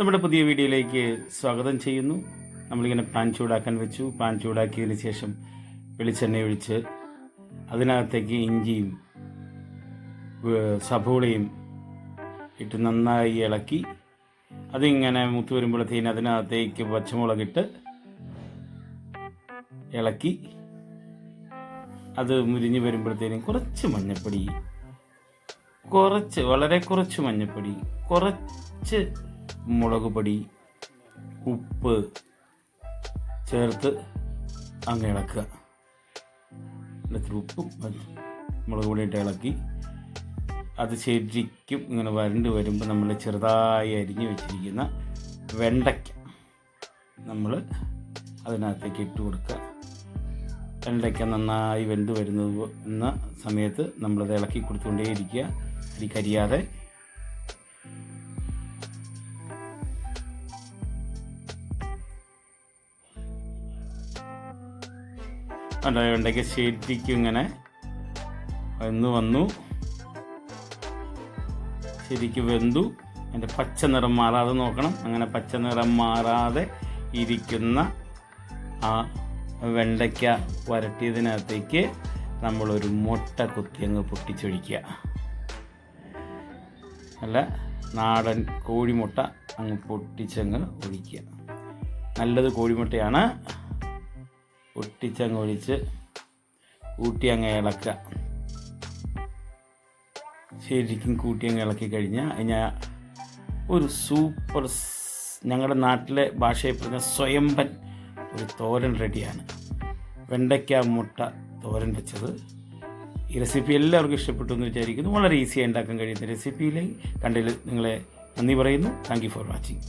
നമ്മുടെ പുതിയ വീഡിയോയിലേക്ക് സ്വാഗതം ചെയ്യുന്നു. നമ്മളിങ്ങനെ പാൻ ചൂടാക്കാൻ വെച്ചു. പാൻ ചൂടാക്കിയതിന് ശേഷം വെളിച്ചെണ്ണ ഒഴിച്ച് അതിനകത്തേക്ക് ഇഞ്ചിയും സബോളയും ഇട്ട് നന്നായി ഇളക്കി അതിങ്ങനെ മൂത്ത് വരുമ്പോഴത്തേന് അതിനകത്തേക്ക് പച്ചമുളകിട്ട് ഇളക്കി അത് മുരിഞ്ഞ് വരുമ്പോഴത്തേനും കുറച്ച് മഞ്ഞൾപ്പൊടി, വളരെ കുറച്ച് മഞ്ഞൾപ്പൊടി, കുറച്ച് മുളക് പൊടി, ഉപ്പ് ചേർത്ത് അങ്ങ് ഇളക്കുക. ഉപ്പും മുളക് പൊടിയിട്ട് ഇളക്കി അത് ശരിക്കും ഇങ്ങനെ വരണ്ട് വരുമ്പോൾ നമ്മൾ ചെറുതായി അരിഞ്ഞ് വെച്ചിരിക്കുന്ന വെണ്ടയ്ക്ക നമ്മൾ അതിനകത്തേക്ക് ഇട്ട് കൊടുക്കുക. വെണ്ടയ്ക്ക നന്നായി വെന്ത് വരുന്ന സമയത്ത് നമ്മളത് ഇളക്കി കൊടുത്തുകൊണ്ടേയിരിക്കുക, കരിയാതെ. വെണ്ടയ്ക്ക ശരിക്കും ഇങ്ങനെ വന്നു ശരിക്കും വെന്തു. അതിൻ്റെ പച്ച നിറം മാറാതെ നോക്കണം. അങ്ങനെ പച്ച നിറം മാറാതെ ഇരിക്കുന്ന ആ വെണ്ടയ്ക്ക വരട്ടിയതിനകത്തേക്ക് നമ്മളൊരു മുട്ട കുത്തി അങ്ങ് പൊട്ടിച്ചൊഴിക്കുക. നല്ല നാടൻ കോഴിമുട്ട അങ്ങ് പൊട്ടിച്ചങ്ങ് ഒഴിക്കുക. നല്ലത് കോഴിമുട്ടയാണ്. പൊട്ടിച്ചങ്ങ് ഒഴിച്ച് കൂട്ടി അങ്ങ് ഇളക്കുക. ശരിക്കും കൂട്ടി അങ്ങ് ഇളക്കി കഴിഞ്ഞാൽ ഒരു സൂപ്പർ, ഞങ്ങളുടെ നാട്ടിലെ ഭാഷയിൽ പറഞ്ഞ സ്വയംഭൻ ഒരു തോരൻ റെഡിയാണ്. വെണ്ടയ്ക്ക മുട്ട തോരൻ വെച്ചത്. ഈ റെസിപ്പി എല്ലാവർക്കും ഇഷ്ടപ്പെട്ടു എന്ന് വിചാരിക്കുന്നു. വളരെ ഈസിയായി ഉണ്ടാക്കാൻ കഴിയുന്ന റെസിപ്പിയിൽ കണ്ടതിൽ നിങ്ങളെ നന്ദി പറയുന്നു. Thank you for watching.